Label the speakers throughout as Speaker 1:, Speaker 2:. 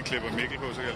Speaker 1: klipper Mikkel på, så kan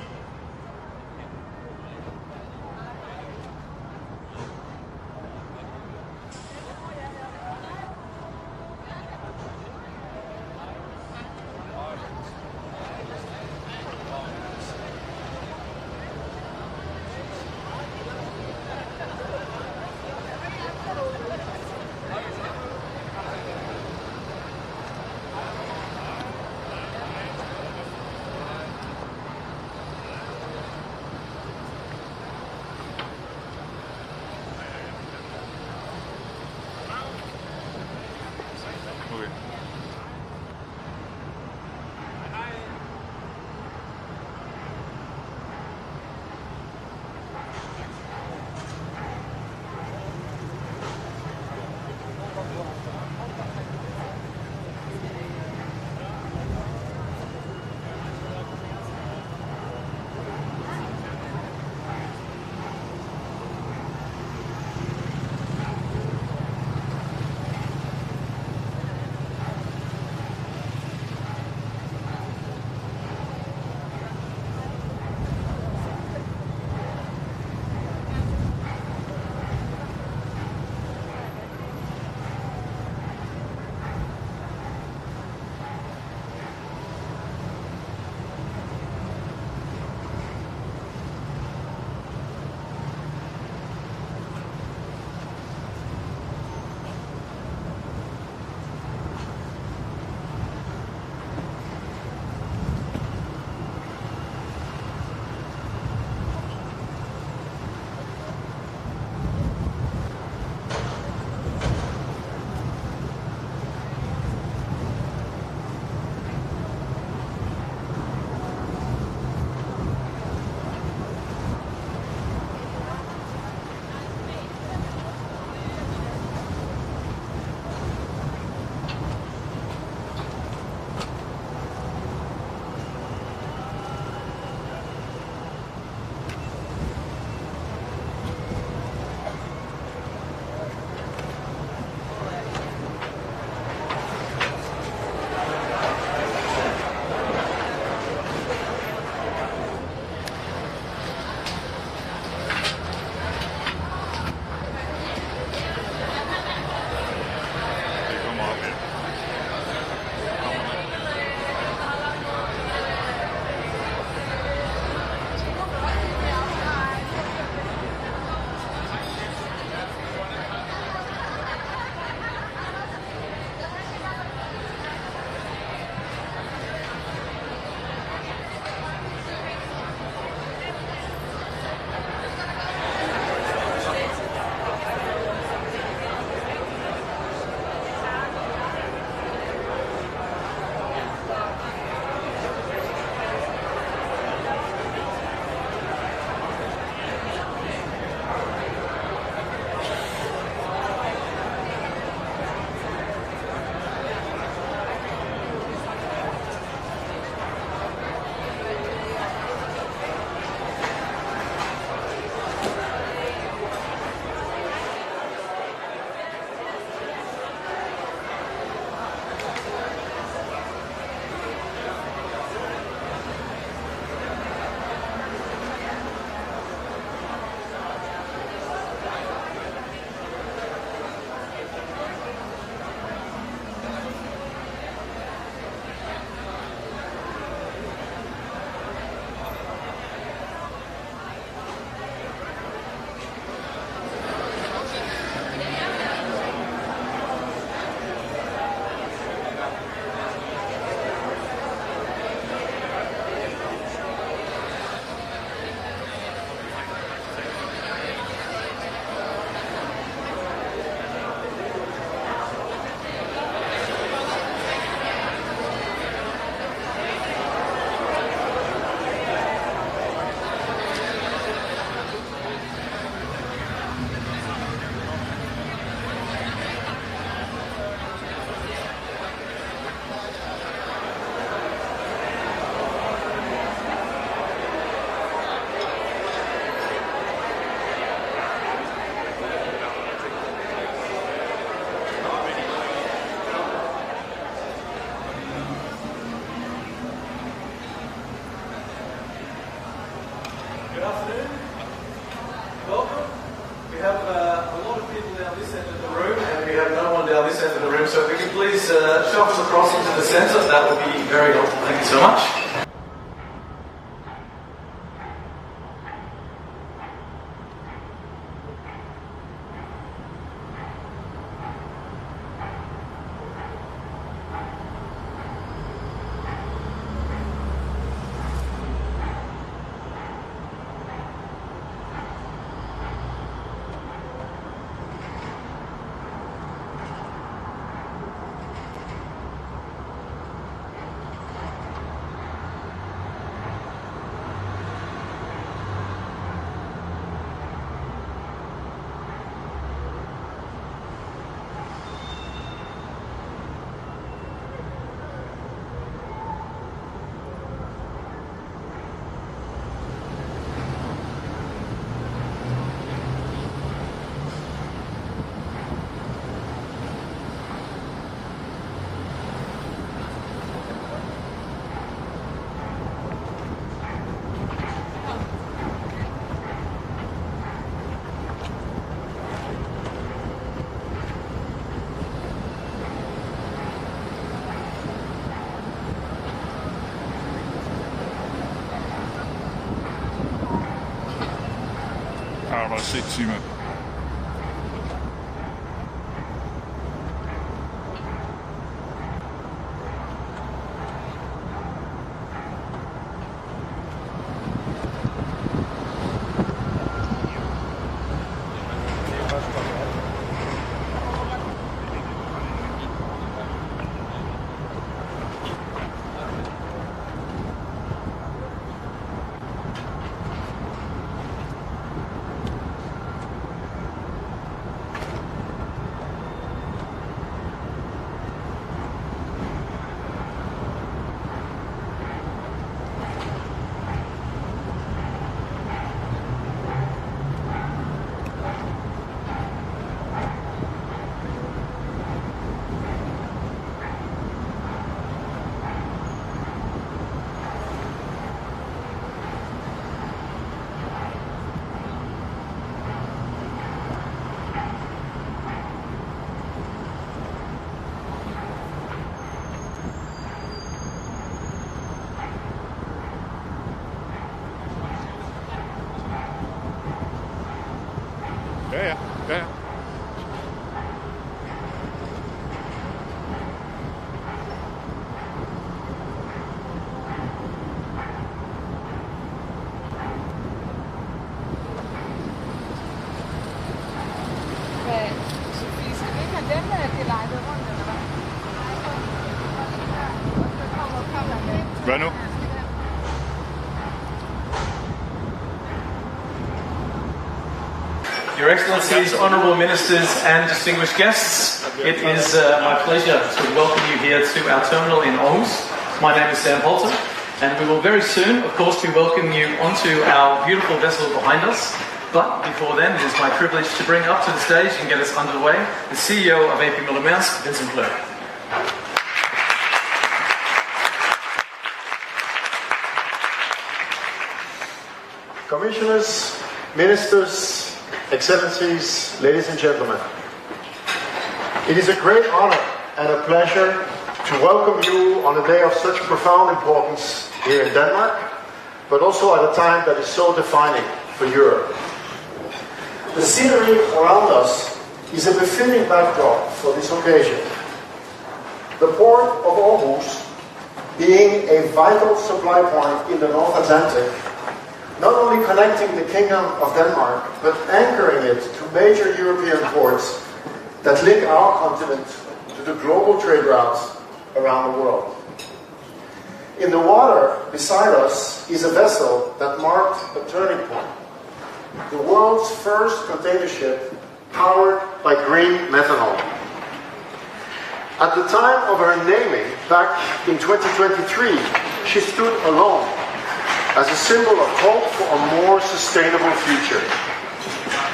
Speaker 1: afternoon. Welcome. We have a lot of people down this end of the room, and we have no one down this end of the room, so if we can please shuffle across into the centre, that would be very helpful. Thank you so much.
Speaker 2: Hvor sindssygt, mand. Ja.
Speaker 3: Sofie, skal vi ikke have dem gelejtet rundt, eller hvad?
Speaker 2: Hvad nu?
Speaker 1: Your Excellencies, Honourable Ministers and distinguished guests, it is my pleasure to welcome you here to our terminal in Aarhus. My name is Sam Poulter, and we will very soon, of course, be welcoming you onto our beautiful vessel behind us. But before then, it is my privilege to bring up to the stage and get us underway the CEO of A.P. Mærsk, Vincent Clerc.
Speaker 4: Commissioners, Ministers, Excellencies, ladies and gentlemen, it is a great honor and a pleasure to welcome you on a day of such profound importance here in Denmark, but also at a time that is so defining for Europe. The scenery around us is a befitting backdrop for this occasion. The port of Aarhus, being a vital supply point in the North Atlantic, not only connecting the Kingdom of Denmark, but anchoring it to major European ports that link our continent to the global trade routes around the world. In the water beside us is a vessel that marked a turning point. The world's first container ship powered by green methanol. At the time of her naming, back in 2023, she stood alone as a symbol of hope for a more sustainable future,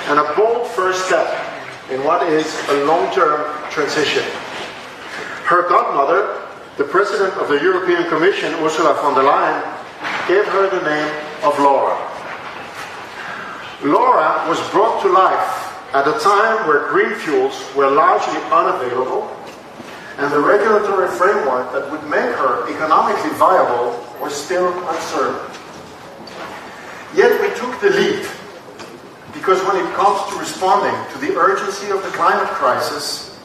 Speaker 4: and a bold first step in what is a long-term transition. Her godmother, the President of the European Commission, Ursula von der Leyen, gave her the name of Laura. at a time where green fuels were largely unavailable and the regulatory framework that would make her economically viable was still uncertain. Yet we took the lead, because when it comes to responding to the urgency of the climate crisis,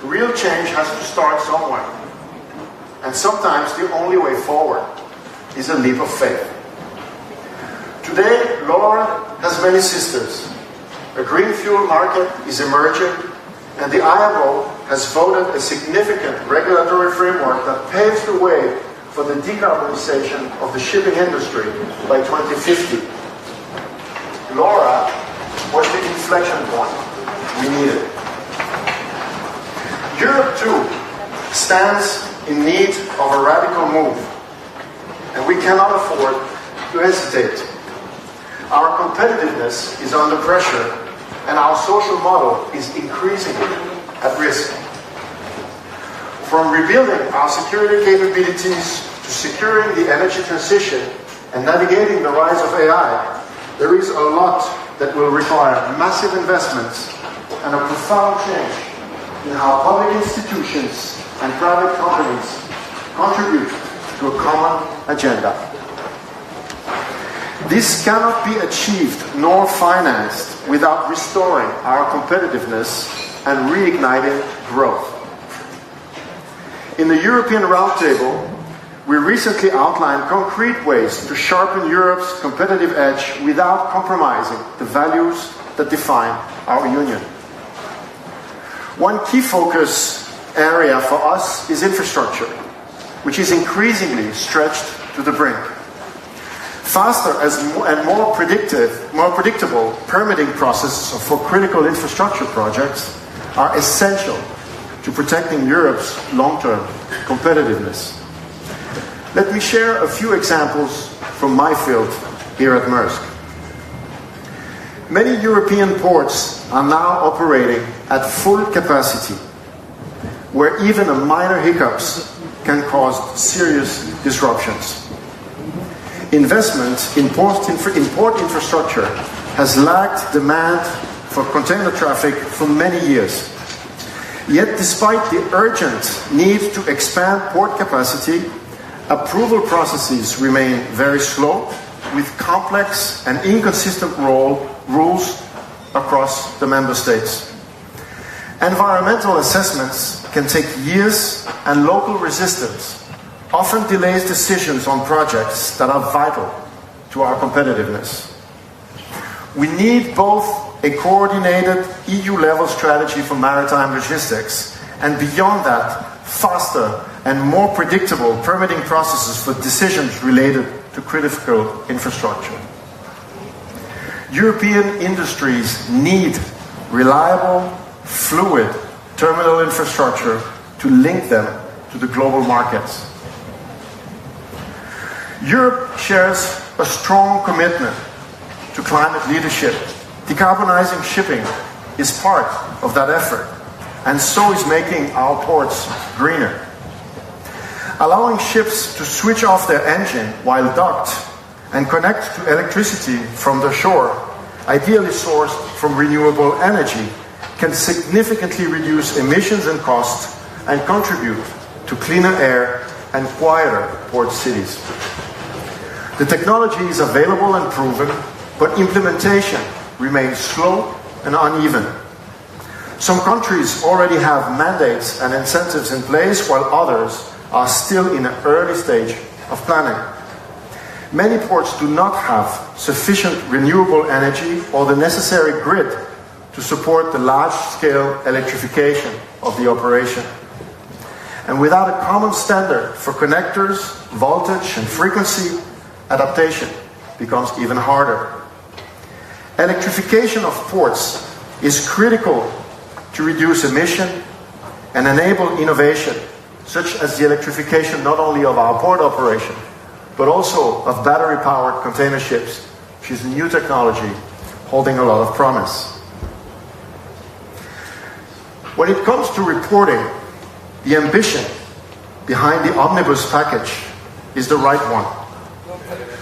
Speaker 4: real change has to start somewhere. And sometimes the only way forward is a leap of faith. Today, Laura has many sisters. A green fuel market is emerging, and the IMO has voted a significant regulatory framework that paves the way for the decarbonization of the shipping industry by 2050. Laura was the inflection point we needed. Europe, too, stands in need of a radical move, and we cannot afford to hesitate. Our competitiveness is under pressure, and our social model is increasingly at risk. From rebuilding our security capabilities to securing the energy transition and navigating the rise of AI, there is a lot that will require massive investments and a profound change in how public institutions and private companies contribute to a common agenda. This cannot be achieved nor financed without restoring our competitiveness and reigniting growth. In the European Roundtable, we recently outlined concrete ways to sharpen Europe's competitive edge without compromising the values that define our union. One key focus area for us is infrastructure, which is increasingly stretched to the brink. Faster and more predictable permitting processes for critical infrastructure projects are essential to protecting Europe's long-term competitiveness. Let me share a few examples from my field here at Maersk. Many European ports are now operating at full capacity, where even a minor hiccups can cause serious disruptions. Investment in port infrastructure has lagged demand for container traffic for many years. Yet, despite the urgent need to expand port capacity, approval processes remain very slow, with complex and inconsistent rules across the member states. Environmental assessments can take years, and local resistance often delays decisions on projects that are vital to our competitiveness. We need both a coordinated EU-level strategy for maritime logistics, and beyond that, faster and more predictable permitting processes for decisions related to critical infrastructure. European industries need reliable, fluid terminal infrastructure to link them to the global markets. Europe shares a strong commitment to climate leadership. Decarbonizing shipping is part of that effort, and so is making our ports greener. Allowing ships to switch off their engine while docked and connect to electricity from the shore, ideally sourced from renewable energy, can significantly reduce emissions and costs and contribute to cleaner air and quieter port cities. The technology is available and proven, but implementation remains slow and uneven. Some countries already have mandates and incentives in place, while others are still in an early stage of planning. Many ports do not have sufficient renewable energy or the necessary grid to support the large-scale electrification of the operation. And without a common standard for connectors, voltage and frequency, adaptation becomes even harder. Electrification of ports is critical to reduce emission and enable innovation, such as the electrification not only of our port operation, but also of battery-powered container ships, which is a new technology holding a lot of promise. When it comes to reporting, the ambition behind the omnibus package is the right one.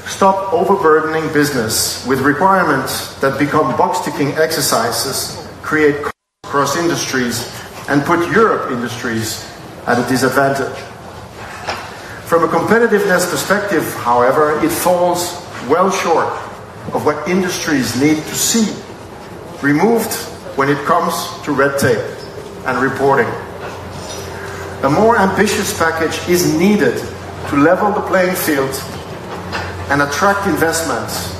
Speaker 4: Stop overburdening business with requirements that become box-ticking exercises, create cross industries and put Europe industries at a disadvantage. From a competitiveness perspective, however, it falls well short of what industries need to see removed when it comes to red tape and reporting. A more ambitious package is needed to level the playing field and attract investments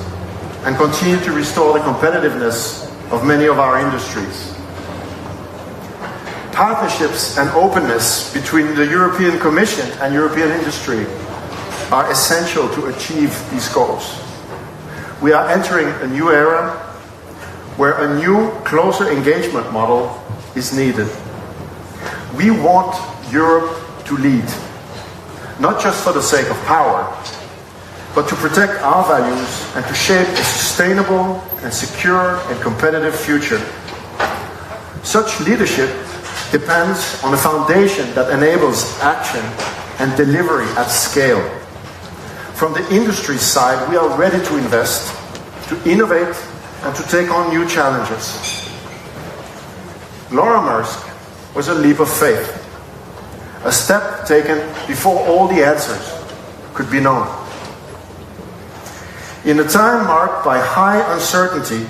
Speaker 4: and continue to restore the competitiveness of many of our industries. Partnerships and openness between the European Commission and European industry are essential to achieve these goals. We are entering a new era where a new, closer engagement model is needed. We want Europe to lead, not just for the sake of power, but to protect our values and to shape a sustainable and secure and competitive future. Such leadership depends on a foundation that enables action and delivery at scale. From the industry side, we are ready to invest, to innovate, and to take on new challenges. Laura Maersk was a leap of faith, a step taken before all the answers could be known. In a time marked by high uncertainty,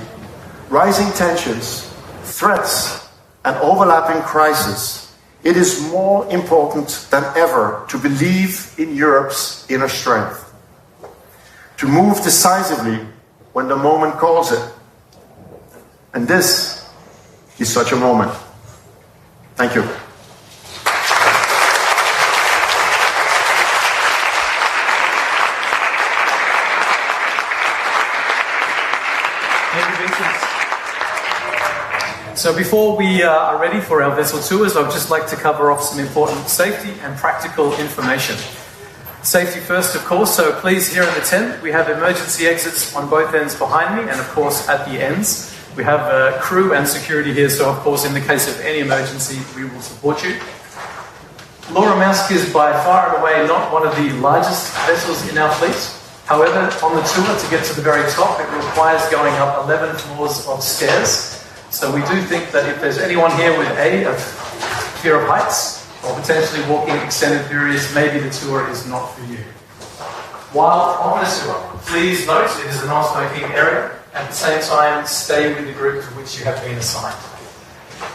Speaker 4: rising tensions, threats, and overlapping crises, it is more important than ever to believe in Europe's inner strength, to move decisively when the moment calls it. And this is such a moment. Thank you.
Speaker 1: Thank you, Vincent. So before we are ready for our vessel tours, I'd just like to cover off some important safety and practical information. Safety first, of course, so please, here in the tent, we have emergency exits on both ends behind me, and of course at the ends. We have crew and security here, so of course in the case of any emergency, we will support you. Laura Maersk is by far and away not one of the largest vessels in our fleet. However, on the tour to get to the very top, it requires going up 11 floors of stairs. So we do think that if there's anyone here with a fear of heights, or potentially walking extended periods, maybe the tour is not for you. While on the tour, please note it is a non-smoking area. At the same time, stay with the group to which you have been assigned.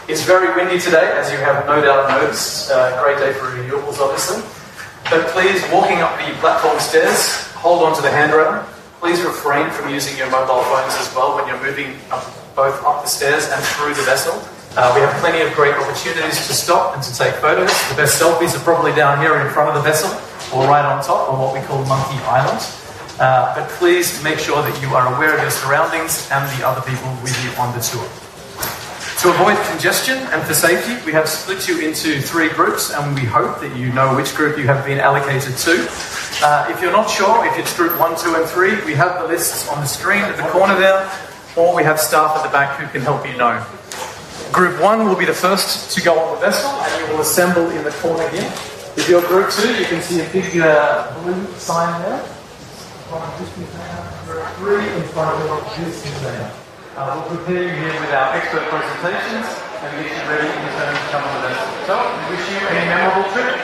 Speaker 1: It's very windy today, as you have no doubt noticed. Great day for renewables, obviously. But please, walking up the platform stairs, hold on to the handrail. Please refrain from using your mobile phones as well when you're moving both up the stairs and through the vessel. We have plenty of great opportunities to stop and to take photos. The best selfies are probably down here in front of the vessel, or right on top on what we call Monkey Island. But please make sure that you are aware of your surroundings and the other people with you on the tour. To avoid congestion and for safety, we have split you into 3 groups, and we hope that you know which group you have been allocated to. If you're not sure, if it's group 1, 2 and 3, we have the lists on the screen at the corner there, or we have staff at the back who can help you know. Group 1 will be the first to go on the vessel, and you will assemble in the corner here. If you're group 2, you can see a big blue sign there. Group 3 in front of this container. We'll prepare you here with our expert presentations and get you ready in turn to come on the vessel. So, we wish you a memorable trip.